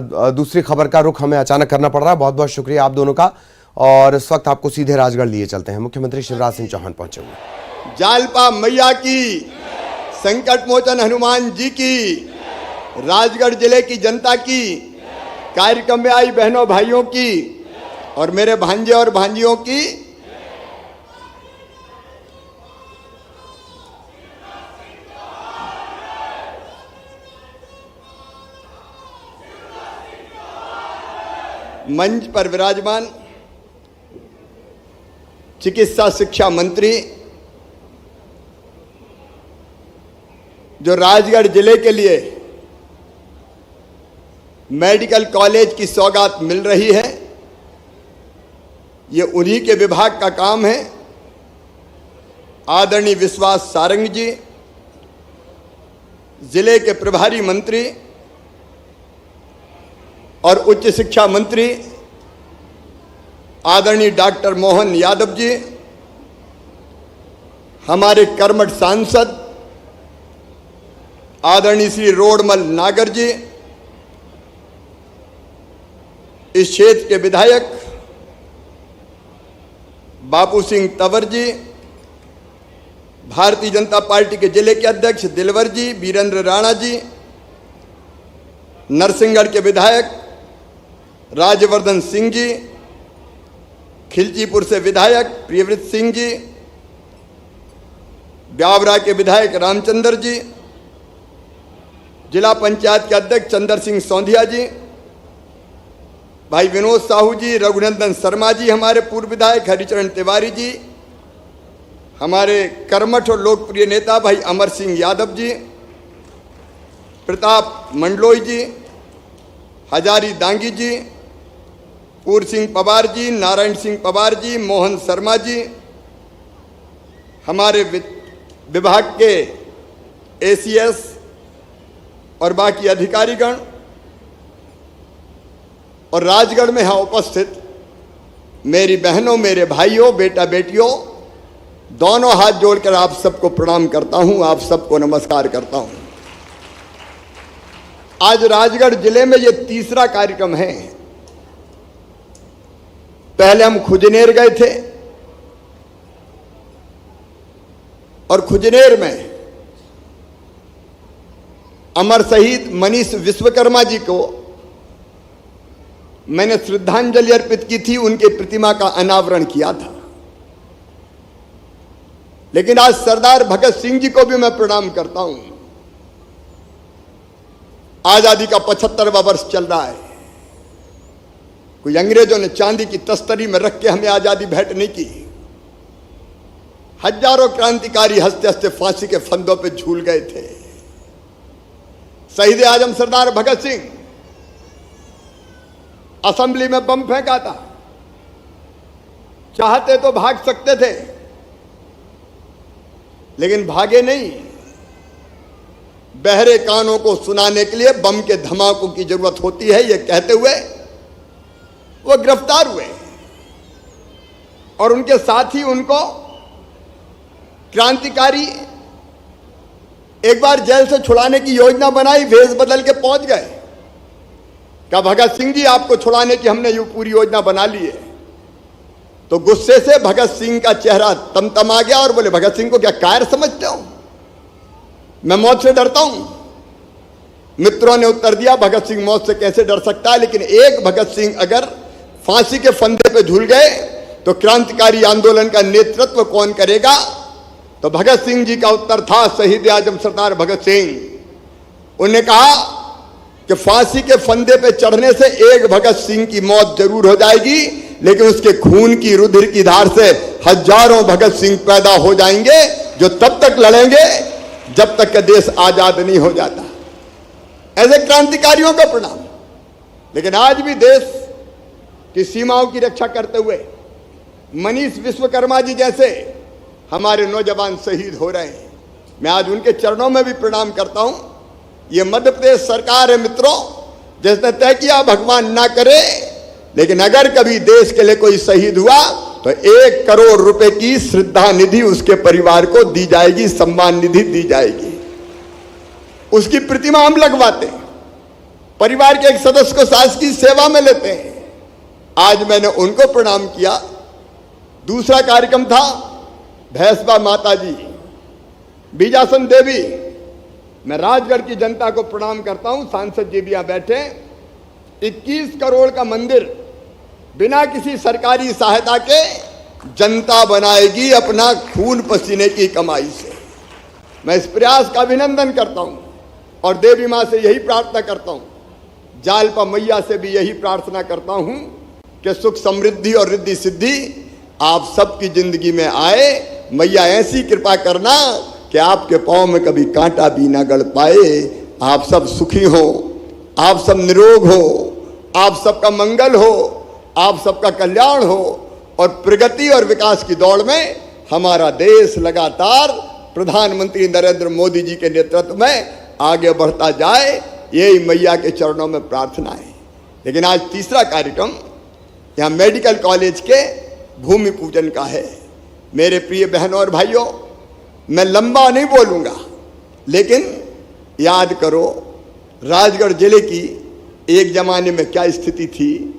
दूसरी खबर का रुख हमें अचानक करना पड़ रहा है। बहुत बहुत शुक्रिया आप दोनों का। और इस वक्त आपको सीधे राजगढ़ लिए चलते हैं। मुख्यमंत्री शिवराज सिंह चौहान पहुंचे हुए। जालपा मैया की, संकट मोचन हनुमान जी की, राजगढ़ जिले की जनता की, कार्यक्रम में आई बहनों भाइयों की और मेरे भांजे और भांजियों की मंच पर विराजमान चिकित्सा शिक्षा मंत्री जो राजगढ़ जिले के लिए मेडिकल कॉलेज की सौगात मिल रही है, ये उन्हीं के विभाग का काम है। आदरणीय विश्वास सारंग जी, जिले के प्रभारी मंत्री और उच्च शिक्षा मंत्री आदरणीय डॉक्टर मोहन यादव जी, हमारे कर्मठ सांसद आदरणीय श्री रोडमल नागर जी, इस क्षेत्र के विधायक बापू सिंह तंवर जी, भारतीय जनता पार्टी के जिले के अध्यक्ष दिलवर जी, वीरेंद्र राणा जी, नरसिंहगढ़ के विधायक राजवर्धन सिंह जी, खिलचीपुर से विधायक प्रियव्रत सिंह जी, ब्यावरा के विधायक रामचंद्र जी, जिला पंचायत के अध्यक्ष चंद्र सिंह सौंधिया जी, भाई विनोद साहू जी, रघुनंदन शर्मा जी, हमारे पूर्व विधायक हरिचरण तिवारी जी, हमारे कर्मठ और लोकप्रिय नेता भाई अमर सिंह यादव जी, प्रताप मंडलोई जी, हजारी दांगी जी, पूर्व सिंह पवार जी, नारायण सिंह पवार जी, मोहन शर्मा जी, हमारे विभाग के एसीएस और बाकी अधिकारीगण और राजगढ़ में यहाँ उपस्थित मेरी बहनों, मेरे भाइयों, बेटा बेटियों, दोनों हाथ जोड़कर आप सबको प्रणाम करता हूं, आप सबको नमस्कार करता हूं। आज राजगढ़ जिले में ये तीसरा कार्यक्रम है। पहले हम खुजनेर गए थे और खुजनेर में अमर शहीद मनीष विश्वकर्मा जी को मैंने श्रद्धांजलि अर्पित की थी, उनकी प्रतिमा का अनावरण किया था। लेकिन आज सरदार भगत सिंह जी को भी मैं प्रणाम करता हूं। आजादी का 75वां वर्ष चल रहा है। कोई अंग्रेजों ने चांदी की तस्तरी में रख के हमें आजादी भेंट नहीं की। हजारों क्रांतिकारी हंसते हंसते फांसी के फंदों पे झूल गए थे। शहीद आजम सरदार भगत सिंह असेंबली में बम फेंका था, चाहते तो भाग सकते थे लेकिन भागे नहीं। बहरे कानों को सुनाने के लिए बम के धमाकों की जरूरत होती है, यह कहते हुए वो गिरफ्तार हुए और उनके साथ ही उनको क्रांतिकारी एक बार जेल से छुड़ाने की योजना बनाई, वेश बदल के पहुंच गए। क्या भगत सिंह जी, आपको छुड़ाने की हमने ये पूरी योजना बना ली है। तो गुस्से से भगत सिंह का चेहरा तमतमा गया और बोले, भगत सिंह को क्या कायर समझते हो? मैं मौत से डरता हूं। मित्रों ने उत्तर दिया, भगत सिंह मौत से कैसे डर सकता है, लेकिन एक भगत सिंह अगर फांसी के फंदे पे झूल गए तो क्रांतिकारी आंदोलन का नेतृत्व कौन करेगा? तो भगत सिंह जी का उत्तर था, शहीद आजम सरदार भगत सिंह। उन्होंने कहा कि फांसी के फंदे पे चढ़ने से एक भगत सिंह की मौत जरूर हो जाएगी, लेकिन उसके खून की, रुधिर की धार से हजारों भगत सिंह पैदा हो जाएंगे जो तब तक लड़ेंगे जब तक कि देश आजाद नहीं हो जाता। ऐसे क्रांतिकारियों का प्रणाम। लेकिन आज भी देश की सीमाओं की रक्षा करते हुए मनीष विश्वकर्मा जी जैसे हमारे नौजवान शहीद हो रहे हैं। मैं आज उनके चरणों में भी प्रणाम करता हूं। ये मध्य प्रदेश सरकार है मित्रों, जिसने तय किया भगवान ना करे, लेकिन अगर कभी देश के लिए कोई शहीद हुआ तो 1 करोड़ रुपए की श्रद्धा निधि उसके परिवार को दी जाएगी, सम्मान निधि दी जाएगी। उसकी प्रतिमा हम लगवाते हैं। परिवार के एक सदस्य को शासकीय सेवा में लेते हैं। आज मैंने उनको प्रणाम किया। दूसरा कार्यक्रम था भैंसबा माता जी, बीजासन देवी। मैं राजगढ़ की जनता को प्रणाम करता हूं। सांसद जी भी यहां बैठे। 21 करोड़ का मंदिर बिना किसी सरकारी सहायता के जनता बनाएगी अपना खून पसीने की कमाई से। मैं इस प्रयास का अभिनंदन करता हूं और देवी मां से यही प्रार्थना करता हूं, जालपा मैया से भी यही प्रार्थना करता हूं कि सुख समृद्धि और रिद्धि सिद्धि आप सबकी जिंदगी में आए। मैया ऐसी कृपा करना कि आपके पांव में कभी कांटा भी ना गड़ पाए। आप सब सुखी हो, आप सब निरोग हो, आप सबका मंगल हो, आप सबका कल्याण हो और प्रगति और विकास की दौड़ में हमारा देश लगातार प्रधानमंत्री नरेंद्र मोदी जी के नेतृत्व में आगे बढ़ता जाए, यही मैया के चरणों में प्रार्थना है। लेकिन आज तीसरा कार्यक्रम यहाँ मेडिकल कॉलेज के भूमि पूजन का है। मेरे प्रिय बहनों और भाइयों, मैं लंबा नहीं बोलूँगा, लेकिन याद करो राजगढ़ जिले की एक जमाने में क्या स्थिति थी।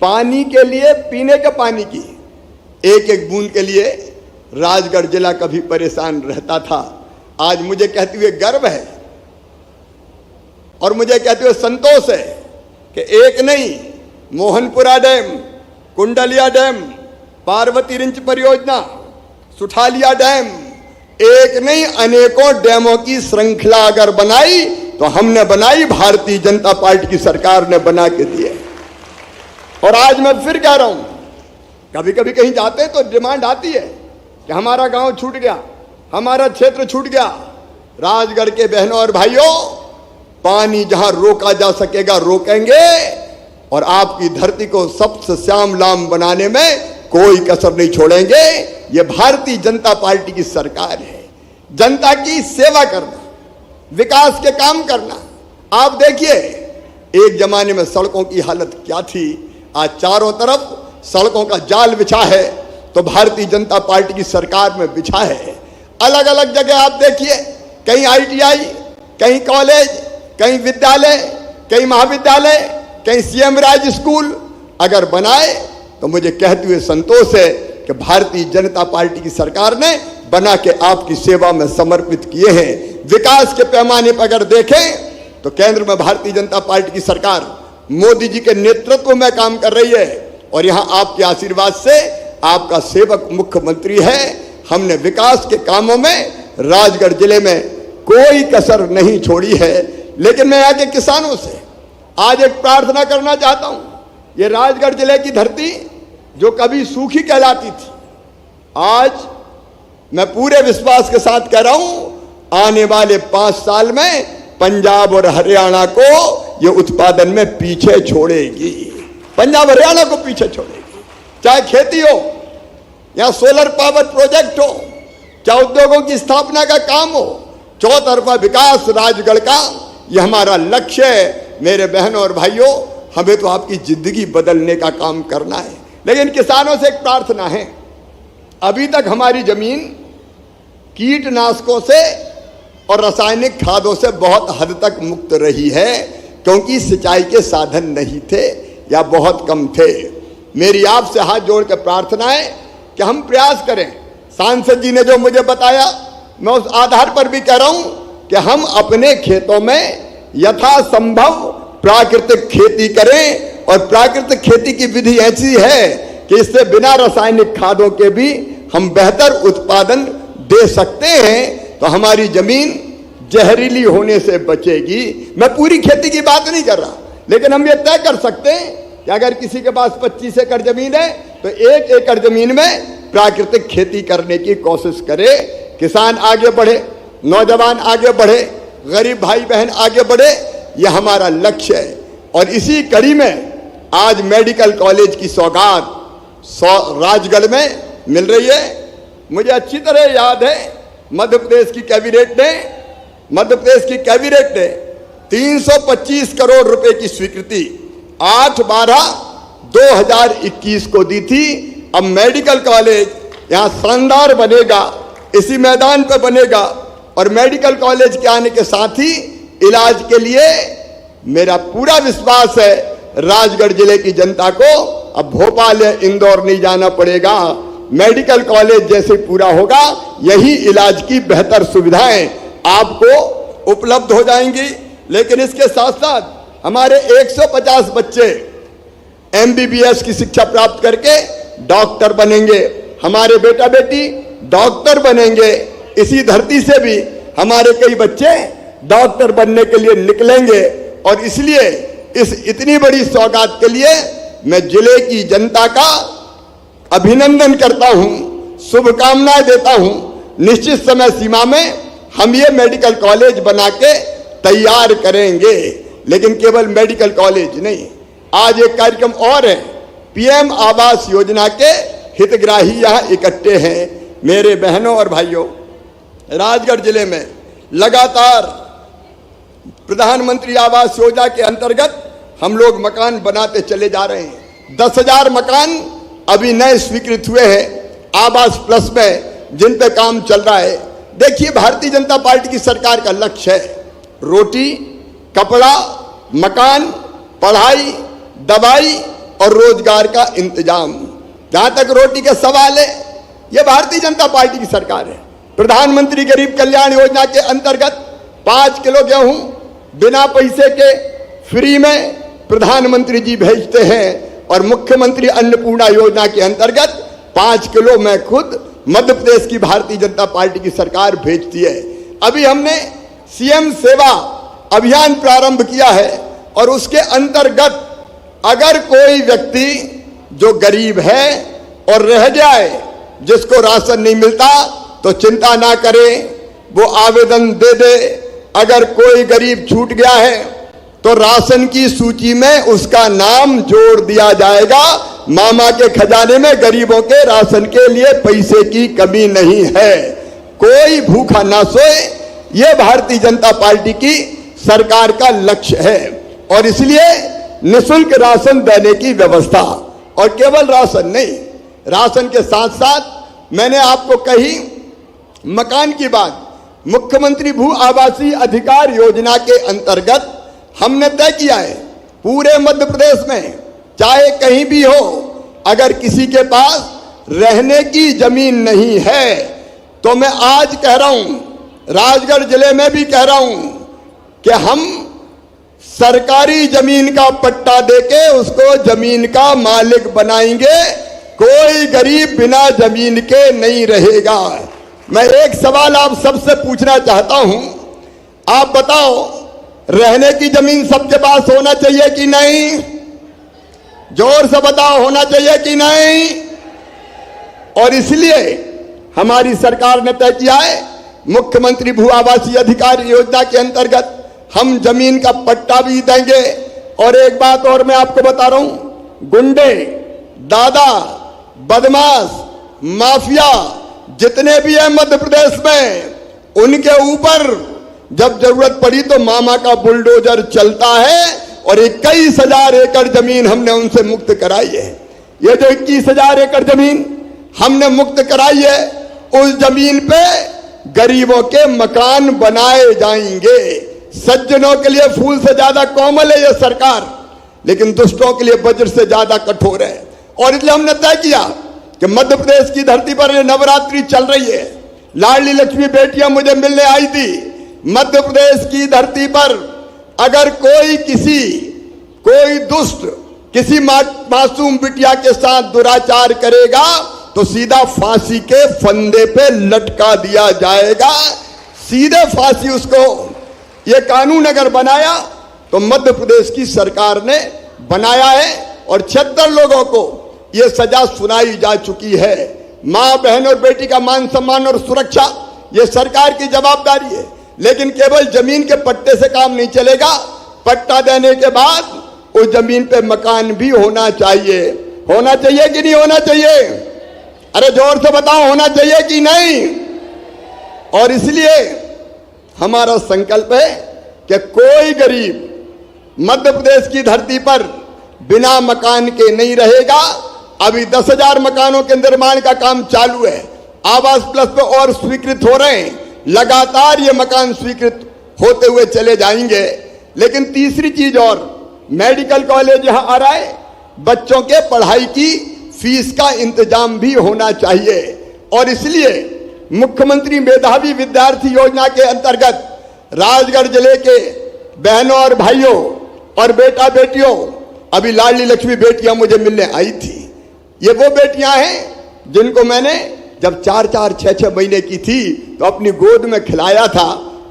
पानी के लिए, पीने के पानी की एक एक बूंद के लिए राजगढ़ जिला कभी परेशान रहता था। आज मुझे कहते हुए गर्व है और मुझे कहते हुए संतोष है कि एक नहीं, मोहनपुरा डैम, कुंडलिया डैम, पार्वती रिंच परियोजना, सुठालिया डैम, एक नहीं अनेकों डैमों की श्रृंखला अगर बनाई तो हमने बनाई, भारतीय जनता पार्टी की सरकार ने बना के दिए। और आज मैं फिर कह रहा हूं, कभी कभी कहीं जाते तो डिमांड आती है कि हमारा गांव छूट गया, हमारा क्षेत्र छूट गया। राजगढ़ के बहनों और भाइयों, पानी जहां रोका जा सकेगा रोकेंगे और आपकी धरती को सबसे श्याम लाम बनाने में कोई कसर नहीं छोड़ेंगे। ये भारतीय जनता पार्टी की सरकार है। जनता की सेवा करना, विकास के काम करना। आप देखिए एक जमाने में सड़कों की हालत क्या थी, आज चारों तरफ सड़कों का जाल बिछा है तो भारतीय जनता पार्टी की सरकार में बिछा है। अलग अलग जगह आप देखिए, कहीं ITI, कहीं कॉलेज, कहीं विद्यालय, कहीं महाविद्यालय, कहीं CM राज स्कूल अगर बनाए तो मुझे कहते हुए संतोष है कि भारतीय जनता पार्टी की सरकार ने बना के आपकी सेवा में समर्पित किए हैं। विकास के पैमाने पर अगर देखें तो केंद्र में भारतीय जनता पार्टी की सरकार मोदी जी के नेतृत्व में काम कर रही है और यहां आपके आशीर्वाद से आपका सेवक मुख्यमंत्री है। हमने विकास के कामों में राजगढ़ जिले में कोई कसर नहीं छोड़ी है। लेकिन मैं यहाँ के किसानों से आज एक प्रार्थना करना चाहता हूं। ये राजगढ़ जिले की धरती जो कभी सूखी कहलाती थी, आज मैं पूरे विश्वास के साथ कह रहा हूं, आने वाले 5 साल में पंजाब और हरियाणा को ये उत्पादन में पीछे छोड़ेगी। पंजाब हरियाणा को पीछे छोड़ेगी। चाहे खेती हो या सोलर पावर प्रोजेक्ट हो, चाहे उद्योगों की स्थापना का काम हो, चौतरफा विकास राजगढ़ का ये हमारा लक्ष्य है। मेरे बहनों और भाइयों, हमें तो आपकी जिंदगी बदलने का काम करना है। लेकिन किसानों से एक प्रार्थना है, अभी तक हमारी जमीन कीटनाशकों से और रासायनिक खादों से बहुत हद तक मुक्त रही है, क्योंकि सिंचाई के साधन नहीं थे या बहुत कम थे। मेरी आपसे हाथ जोड़ कर प्रार्थना है कि हम प्रयास करें। सांसद जी ने जो मुझे बताया, मैं उस आधार पर भी कह रहा हूं कि हम अपने खेतों में यथासंभव प्राकृतिक खेती करें। और प्राकृतिक खेती की विधि ऐसी है कि इससे बिना रासायनिक खादों के भी हम बेहतर उत्पादन दे सकते हैं, तो हमारी जमीन जहरीली होने से बचेगी। मैं पूरी खेती की बात नहीं कर रहा, लेकिन हम ये तय कर सकते हैं कि अगर किसी के पास 25 एकड़ जमीन है तो 1 एकड़ जमीन में प्राकृतिक खेती करने की कोशिश करे। किसान आगे बढ़े, नौजवान आगे बढ़े, गरीब भाई बहन आगे बढ़े, यह हमारा लक्ष्य है। और इसी कड़ी में आज मेडिकल कॉलेज की सौगात राजगढ़ में मिल रही है। मुझे अच्छी तरह याद है, मध्य प्रदेश की कैबिनेट ने 325 करोड़ रुपए की स्वीकृति 8/12/2021 को दी थी। अब मेडिकल कॉलेज यहाँ शानदार बनेगा, इसी मैदान पर बनेगा। और मेडिकल कॉलेज के आने के साथ ही इलाज के लिए मेरा पूरा विश्वास है राजगढ़ जिले की जनता को अब भोपाल या इंदौर नहीं जाना पड़ेगा। मेडिकल कॉलेज जैसे पूरा होगा, यही इलाज की बेहतर सुविधाएं आपको उपलब्ध हो जाएंगी। लेकिन इसके साथ साथ हमारे 150 बच्चे MBBS की शिक्षा प्राप्त करके डॉक्टर बनेंगे, हमारे बेटा बेटी डॉक्टर बनेंगे। इसी धरती से भी हमारे कई बच्चे डॉक्टर बनने के लिए निकलेंगे। और इसलिए इस इतनी बड़ी सौगात के लिए मैं जिले की जनता का अभिनंदन करता हूं, शुभकामनाएं देता हूं। निश्चित समय सीमा में हम ये मेडिकल कॉलेज बना के तैयार करेंगे। लेकिन केवल मेडिकल कॉलेज नहीं, आज एक कार्यक्रम और है, PM आवास योजना के हितग्राही यहां इकट्ठे हैं। मेरे बहनों और भाइयों, राजगढ़ जिले में लगातार प्रधानमंत्री आवास योजना के अंतर्गत हम लोग मकान बनाते चले जा रहे हैं। 10,000 मकान अभी नए स्वीकृत हुए हैं आवास प्लस में, जिन पे काम चल रहा है। देखिए, भारतीय जनता पार्टी की सरकार का लक्ष्य है रोटी, कपड़ा, मकान, पढ़ाई, दवाई और रोजगार का इंतजाम। जहां तक रोटी का सवाल है, यह भारतीय जनता पार्टी की सरकार है। प्रधानमंत्री गरीब कल्याण योजना के अंतर्गत 5 किलो गेहूं बिना पैसे के फ्री में प्रधानमंत्री जी भेजते हैं। और मुख्यमंत्री अन्नपूर्णा योजना के अंतर्गत 5 किलो मैं खुद मध्य प्रदेश की भारतीय जनता पार्टी की सरकार भेजती है। अभी हमने CM सेवा अभियान प्रारंभ किया है और उसके अंतर्गत अगर कोई व्यक्ति जो गरीब है और रह जाए, जिसको राशन नहीं मिलता, तो चिंता ना करें, वो आवेदन दे दे। अगर कोई गरीब छूट गया है तो राशन की सूची में उसका नाम जोड़ दिया जाएगा। मामा के खजाने में गरीबों के राशन के लिए पैसे की कमी नहीं है। कोई भूखा ना सोए, यह भारतीय जनता पार्टी की सरकार का लक्ष्य है। और इसलिए निःशुल्क राशन देने की व्यवस्था, और केवल राशन नहीं, राशन के साथ साथ मैंने आपको कही मकान की बात, मुख्यमंत्री भू आवासीय अधिकार योजना के अंतर्गत हमने तय किया है पूरे मध्य प्रदेश में, चाहे कहीं भी हो, अगर किसी के पास रहने की जमीन नहीं है, तो मैं आज कह रहा हूं, राजगढ़ जिले में भी कह रहा हूं कि हम सरकारी जमीन का पट्टा देके उसको जमीन का मालिक बनाएंगे। कोई गरीब बिना जमीन के नहीं रहेगा। मैं एक सवाल आप सबसे पूछना चाहता हूं, आप बताओ, रहने की जमीन सबके पास होना चाहिए कि नहीं? जोर से बताओ, होना चाहिए कि नहीं? और इसलिए हमारी सरकार ने तय किया है, मुख्यमंत्री भू आवासीय अधिकार योजना के अंतर्गत हम जमीन का पट्टा भी देंगे। और एक बात और मैं आपको बता रहा हूं, गुंडे, दादा, बदमाश, माफिया जितने भी हैं मध्य प्रदेश में, उनके ऊपर जब जरूरत पड़ी तो मामा का बुलडोजर चलता है। और 21,000 एकड़ जमीन हमने उनसे मुक्त कराई है। ये जो 21,000 एकड़ जमीन हमने मुक्त कराई है, उस जमीन पे गरीबों के मकान बनाए जाएंगे। सज्जनों के लिए फूल से ज्यादा कोमल है यह सरकार, लेकिन दुष्टों के लिए वज्र से ज्यादा कठोर है। और इसलिए हमने तय किया कि मध्य प्रदेश की धरती पर नवरात्रि चल रही है, लाडली लक्ष्मी बेटियां मुझे मिलने आई थी। मध्य प्रदेश की धरती पर अगर कोई दुष्ट किसी मासूम बिटिया के साथ दुराचार करेगा तो सीधा फांसी के फंदे पे लटका दिया जाएगा, सीधे फांसी उसको। ये कानून अगर बनाया तो मध्य प्रदेश की सरकार ने बनाया है और 76 लोगों को ये सजा सुनाई जा चुकी है। मां, बहन और बेटी का मान सम्मान और सुरक्षा ये सरकार की जवाबदारी है। लेकिन केवल जमीन के पट्टे से काम नहीं चलेगा, पट्टा देने के बाद उस जमीन पे मकान भी होना चाहिए। होना चाहिए कि नहीं होना चाहिए? अरे जोर से बताओ, होना चाहिए कि नहीं? और इसलिए हमारा संकल्प है कि कोई गरीब मध्य प्रदेश की धरती पर बिना मकान के नहीं रहेगा। अभी 10,000 मकानों के निर्माण का काम चालू है, आवास प्लस पे और स्वीकृत हो रहे हैं। लगातार ये मकान स्वीकृत होते हुए चले जाएंगे। लेकिन तीसरी चीज और, मेडिकल कॉलेज यहां आ रहा है, बच्चों के पढ़ाई की फीस का इंतजाम भी होना चाहिए। और इसलिए मुख्यमंत्री मेधावी विद्यार्थी योजना के अंतर्गत राजगढ़ जिले के बहनों और भाइयों और बेटा बेटियों, अभी लाडली लक्ष्मी बेटियां मुझे मिलने आई थी। ये वो बेटियां हैं जिनको मैंने जब 4-4, 6-6 महीने की थी तो अपनी गोद में खिलाया था,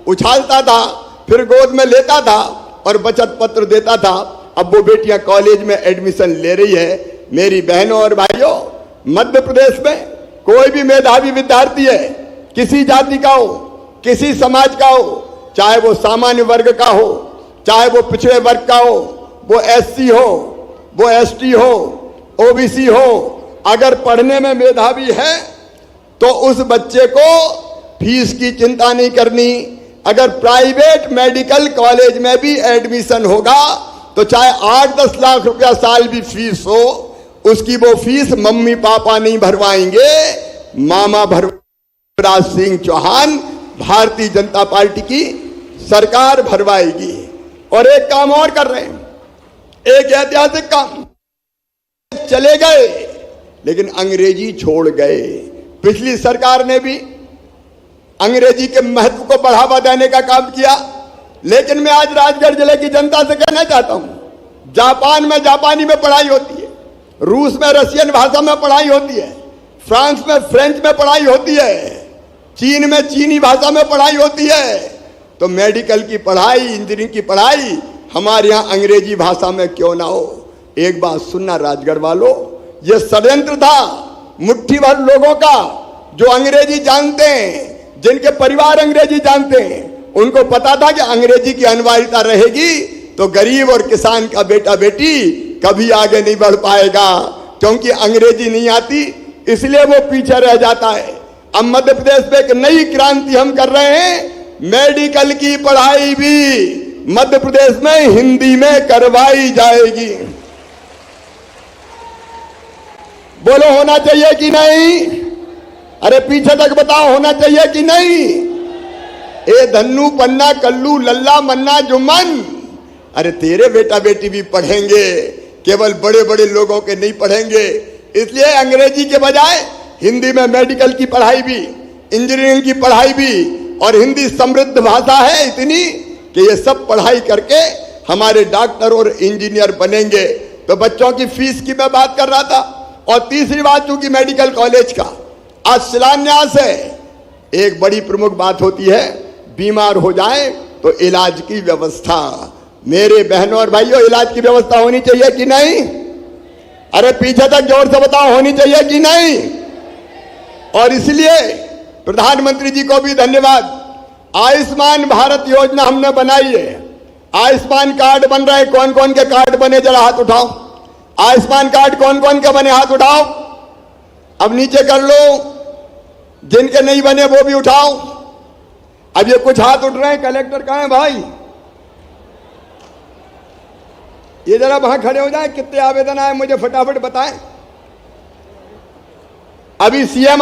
उछालता था, फिर गोद में लेता था और बचत पत्र देता था। अब वो बेटियां कॉलेज में एडमिशन ले रही है। मेरी बहनों और भाइयों, मध्य प्रदेश में कोई भी मेधावी विद्यार्थी है, किसी जाति का हो, किसी समाज का हो, चाहे वो सामान्य वर्ग का हो, चाहे वो पिछड़े वर्ग का हो, वो एससी हो, वो एसटी हो, ओबीसी हो, अगर पढ़ने में मेधावी है तो उस बच्चे को फीस की चिंता नहीं करनी। अगर प्राइवेट मेडिकल कॉलेज में भी एडमिशन होगा तो चाहे 8-10 लाख रुपया साल भी फीस हो, उसकी वो फीस मम्मी पापा नहीं भरवाएंगे, मामा शिवराज सिंह चौहान, भारतीय जनता पार्टी की सरकार भरवाएगी। और एक काम और कर रहे हैं, एक ऐतिहासिक काम, चले गए लेकिन अंग्रेजी छोड़ गए। पिछली सरकार ने भी अंग्रेजी के महत्व को बढ़ावा देने का काम किया, लेकिन मैं आज राजगढ़ जिले की जनता से कहना चाहता हूं, जापान में जापानी में पढ़ाई होती है, रूस में रशियन भाषा में पढ़ाई होती है, फ्रांस में फ्रेंच में पढ़ाई होती है, चीन में चीनी भाषा में पढ़ाई होती है। तो मेडिकल की पढ़ाई, इंजीनियरिंग की पढ़ाई हमारे यहां अंग्रेजी भाषा में क्यों ना हो। एक बात सुनना राजगढ़ वालों, यह षड्यंत्र था मुट्ठी भर लोगों का जो अंग्रेजी जानते हैं, जिनके परिवार अंग्रेजी जानते हैं। उनको पता था कि अंग्रेजी की अनिवार्यता रहेगी तो गरीब और किसान का बेटा बेटी कभी आगे नहीं बढ़ पाएगा, क्योंकि अंग्रेजी नहीं आती इसलिए वो पीछे रह जाता है। अब मध्य प्रदेश में एक नई क्रांति हम कर रहे हैं, मेडिकल की पढ़ाई भी मध्य प्रदेश में हिंदी में करवाई जाएगी। बोलो होना चाहिए कि नहीं? अरे पीछे तक बताओ, होना चाहिए कि नहीं? ए धन्नू पन्ना कल्लू लल्ला मन्ना जुम्मन, अरे तेरे बेटा बेटी भी पढ़ेंगे, केवल बड़े बड़े लोगों के नहीं पढ़ेंगे। इसलिए अंग्रेजी के बजाय हिंदी में मेडिकल की पढ़ाई भी, इंजीनियरिंग की पढ़ाई भी, और हिंदी समृद्ध भाषा है इतनी कि ये सब पढ़ाई करके हमारे डॉक्टर और इंजीनियर बनेंगे। तो बच्चों की फीस की मैं बात कर रहा था। और तीसरी बात, चूंकि मेडिकल कॉलेज का आज शिलान्यास है, एक बड़ी प्रमुख बात होती है, बीमार हो जाए तो इलाज की व्यवस्था। मेरे बहनों और भाइयों, इलाज की व्यवस्था होनी चाहिए कि नहीं? अरे पीछे तक जोर से बताओ, होनी चाहिए कि नहीं? और इसलिए प्रधानमंत्री जी को भी धन्यवाद। आयुष्मान भारत योजना हमने बनाई है, आयुष्मान कार्ड बन रहे हैं। कौन कौन के कार्ड बने जरा हाथ उठाओ। आयुष्मान कार्ड कौन कौन के बने हाथ उठाओ। अब नीचे कर लो, जिनके नहीं बने वो भी उठाओ। अब ये कुछ हाथ उठ रहे हैं, कलेक्टर कहाँ है भाई? ये जरा वहां खड़े हो जाए, कितने आवेदन आए मुझे फटाफट बताएं। अभी सीएम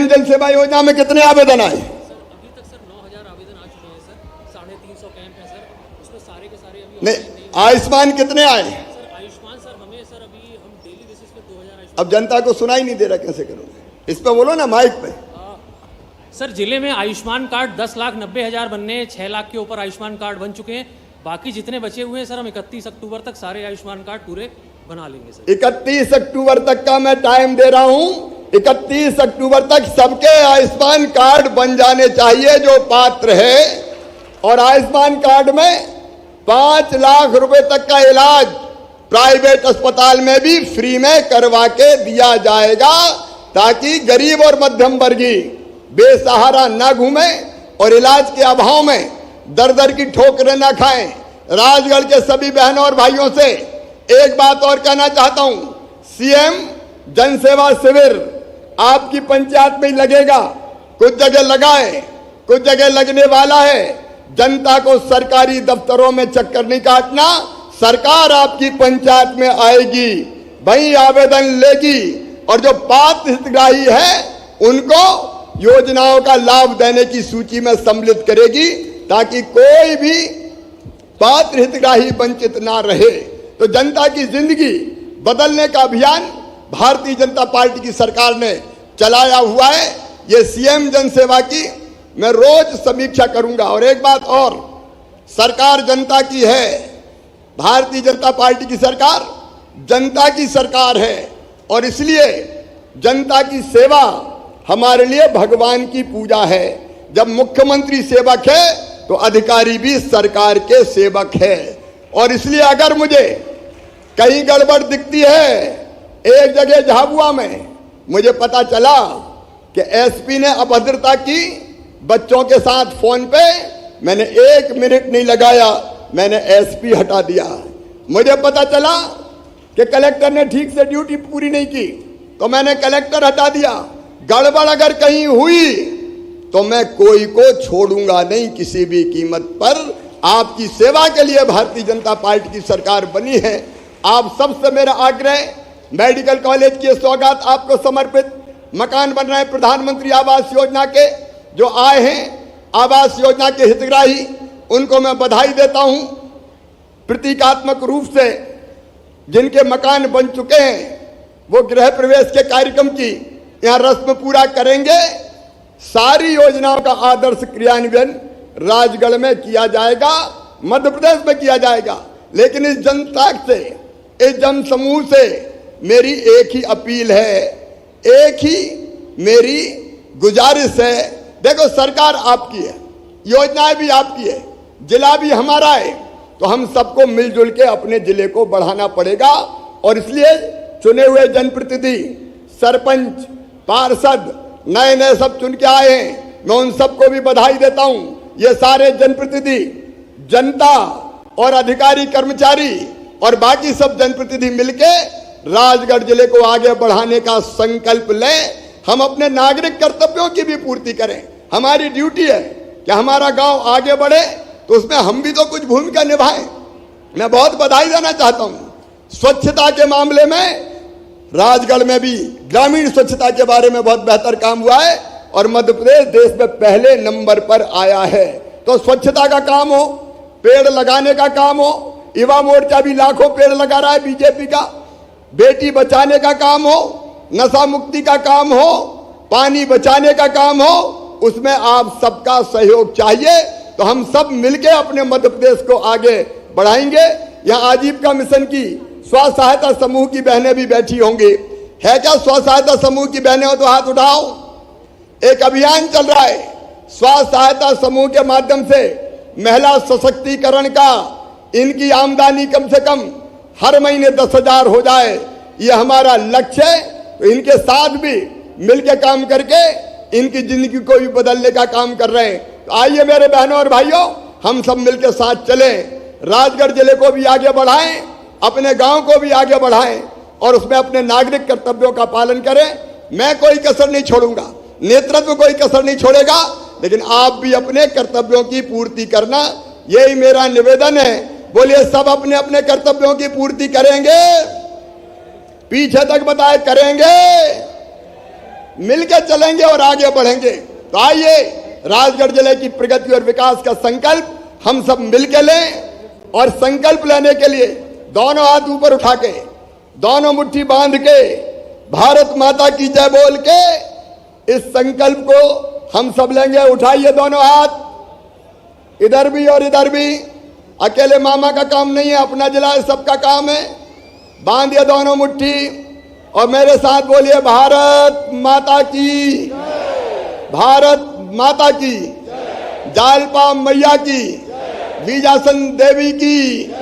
जन सेवा योजना में कितने आवेदन आए? अभी तक सर 9000 आवेदन आ चुके हैं सर, 350 कैंप है सर, उसमें सारे के सारे अभी नहीं। आयुष्मान कितने आए? सर आयुष्मान सर हमें सर अभी हम डेली बेसिस पे 2000 आयुष्मान। अब जनता को सुनाई नहीं दे रहा, कैसे करोगे? इस पे बोलो ना माइक पे। सर जिले में आयुष्मान कार्ड 10,90,000 बनने, 6 लाख के ऊपर आयुष्मान कार्ड बन चुके हैं। बाकी जितने बचे हुए हैं सर, हम 31 अक्टूबर तक सारे आयुष्मान कार्ड पूरे बना लेंगे सर। 31 अक्टूबर तक का मैं टाइम दे रहा हूं। 31 अक्टूबर तक सबके आयुष्मान कार्ड बन जाने चाहिए जो पात्र है। और आयुष्मान कार्ड में 5 लाख रुपए तक का इलाज प्राइवेट अस्पताल में भी फ्री में करवा के दिया जाएगा, ताकि गरीब और मध्यम वर्गी बेसहारा न घूमे और इलाज के अभाव में दर दर की ठोकरें न खाएं। राजगढ़ के सभी बहनों और भाइयों से एक बात और कहना चाहता हूं, सीएम जन सेवा शिविर आपकी पंचायत में ही लगेगा। कुछ जगह लगा है, कुछ जगह लगने वाला है। जनता को सरकारी दफ्तरों में चक्कर नहीं काटना, सरकार आपकी पंचायत में आएगी, वही आवेदन लेगी और जो पात्र हितग्राही है उनको योजनाओं का लाभ देने की सूची में सम्मिलित करेगी, ताकि कोई भी पात्र हितग्राही वंचित ना रहे। तो जनता की जिंदगी बदलने का अभियान भारतीय जनता पार्टी की सरकार ने चलाया हुआ है। ये सीएम जन सेवा की मैं रोज समीक्षा करूंगा। और एक बात और, सरकार जनता की है, भारतीय जनता पार्टी की सरकार जनता की सरकार है, और इसलिए जनता की सेवा हमारे लिए भगवान की पूजा है। जब मुख्यमंत्री सेवक है तो अधिकारी भी सरकार के सेवक है। और इसलिए अगर मुझे कहीं गड़बड़ दिखती है, एक जगह झाबुआ में मुझे पता चला कि एसपी ने अभद्रता की बच्चों के साथ फोन पे, मैंने 1 मिनट नहीं लगाया, मैंने एसपी हटा दिया। मुझे पता चला कि कलेक्टर ने ठीक से ड्यूटी पूरी नहीं की तो मैंने कलेक्टर हटा दिया। गड़बड़ अगर कहीं हुई तो मैं कोई को छोड़ूंगा नहीं किसी भी कीमत पर। आपकी सेवा के लिए भारतीय जनता पार्टी की सरकार बनी है। आप सबसे मेरा आग्रह, मेडिकल कॉलेज की सौगात आपको समर्पित, मकान बन रहे प्रधानमंत्री आवास योजना के जो आए हैं, आवास योजना के हितग्राही, उनको मैं बधाई देता हूं। प्रतीकात्मक रूप से जिनके मकान बन चुके हैं वो गृह प्रवेश के कार्यक्रम की यहां रस्म पूरा करेंगे। सारी योजनाओं का आदर्श क्रियान्वयन राजगढ़ में किया जाएगा, मध्य प्रदेश में किया जाएगा। लेकिन इस जनता से, इस जन समूह से मेरी एक ही अपील है, एक ही मेरी गुजारिश है। देखो, सरकार आपकी है, योजनाएं भी आपकी है, जिला भी हमारा है, तो हम सबको मिलजुल के अपने जिले को बढ़ाना पड़ेगा। और इसलिए चुने हुए जनप्रतिनिधि, सरपंच, पार्षद, नए नए सब चुन के आए हैं, मैं उन सबको भी बधाई देता हूं। ये सारे जनप्रतिनिधि, जनता और अधिकारी कर्मचारी और बाकी सब जनप्रतिनिधि मिलके राजगढ़ जिले को आगे बढ़ाने का संकल्प लें। हम अपने नागरिक कर्तव्यों की भी पूर्ति करें। हमारी ड्यूटी है कि हमारा गांव आगे बढ़े, तो उसमें हम भी तो कुछ भूमिका निभाएं। मैं बहुत बधाई देना चाहता हूं। स्वच्छता के मामले में राजगढ़ में भी ग्रामीण स्वच्छता के बारे में बहुत बेहतर काम हुआ है और मध्य प्रदेश देश में पहले नंबर पर आया है। तो स्वच्छता का काम हो, पेड़ लगाने का काम हो, युवा मोर्चा भी लाखों पेड़ लगा रहा है बीजेपी का, बेटी बचाने का काम हो, नशा मुक्ति का काम हो, पानी बचाने का काम हो, उसमें आप सबका सहयोग चाहिए। तो हम सब मिलके अपने मध्य प्रदेश को आगे बढ़ाएंगे। यहाँ आजीविका मिशन की स्व सहायता समूह की बहनें भी बैठी होंगी। है क्या स्व सहायता समूह की बहनें हो तो हाथ उठाओ। एक अभियान चल रहा है स्व सहायता समूह के माध्यम से महिला सशक्तिकरण का। इनकी आमदनी कम से कम हर महीने 10,000 हो जाए, ये हमारा लक्ष्य है। तो इनके साथ भी मिलकर काम करके इनकी जिंदगी को भी बदलने का काम कर रहे हैं। तो आइए मेरे बहनों और भाइयों, हम सब मिलकर साथ चलें, राजगढ़ जिले को भी आगे बढ़ाएं, अपने गांव को भी आगे बढ़ाएं और उसमें अपने नागरिक कर्तव्यों का पालन करें। मैं कोई कसर नहीं छोड़ूंगा, नेतृत्व कोई कसर नहीं छोड़ेगा, लेकिन आप भी अपने कर्तव्यों की पूर्ति करना, यही मेरा निवेदन है। बोलिए, सब अपने अपने कर्तव्यों की पूर्ति करेंगे, पीछे तक बताए करेंगे, मिलकर चलेंगे और आगे बढ़ेंगे। तो आइए राजगढ़ जिले की प्रगति और विकास का संकल्प हम सब मिलकर लें। और संकल्प लेने के लिए दोनों हाथ ऊपर उठा के, दोनों मुट्ठी बांध के, भारत माता की जय बोल के इस संकल्प को हम सब लेंगे। उठाइए दोनों हाथ, इधर भी और इधर भी। अकेले मामा का काम नहीं है, अपना जिला सबका काम है। बांधिए दोनों मुट्ठी और मेरे साथ बोलिए, भारत माता की, भारत माता की, जालपा मैया की, बीजासन देवी की,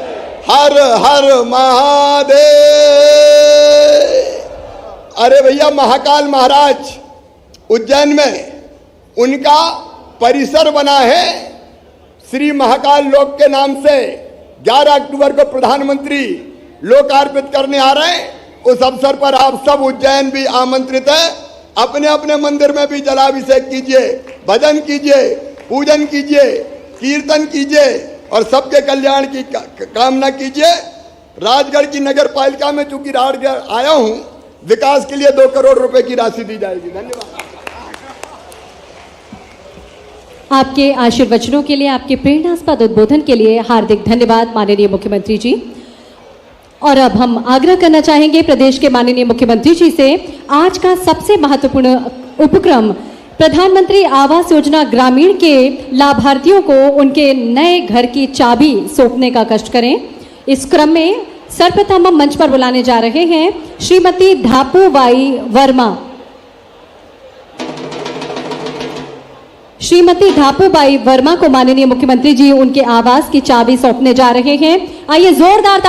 हर हर महादेव। अरे भैया, महाकाल महाराज उज्जैन में उनका परिसर बना है श्री महाकाल लोक के नाम से। 11 अक्टूबर को प्रधानमंत्री लोकार्पित करने आ रहे हैं। उस अवसर पर आप सब उज्जैन भी आमंत्रित है। अपने अपने मंदिर में भी जलाभिषेक कीजिए, भजन कीजिए, पूजन कीजिए, कीर्तन कीजिए और सबके कल्याण की कामना कीजिए। राजगढ़ की नगर पालिका में चूंकि राजगढ़ आया हूं, विकास के लिए 2 करोड़ रुपए की राशि दी जाएगी। धन्यवाद। आपके आशीर्वचनों के लिए, आपके प्रेरणास्पद उद्बोधन के लिए हार्दिक धन्यवाद माननीय मुख्यमंत्री जी। और अब हम आग्रह करना चाहेंगे प्रदेश के माननीय मुख्यमंत्री जी से, आज का सबसे महत्वपूर्ण उपक्रम प्रधानमंत्री आवास योजना ग्रामीण के लाभार्थियों को उनके नए घर की चाबी सौंपने का कष्ट करें। इस क्रम में सर्वप्रथम हम मंच पर बुलाने जा रहे हैं श्रीमती धापूबाई वर्मा। श्रीमती धापूबाई वर्मा को माननीय मुख्यमंत्री जी उनके आवास की चाबी सौंपने जा रहे हैं। आइए जोरदार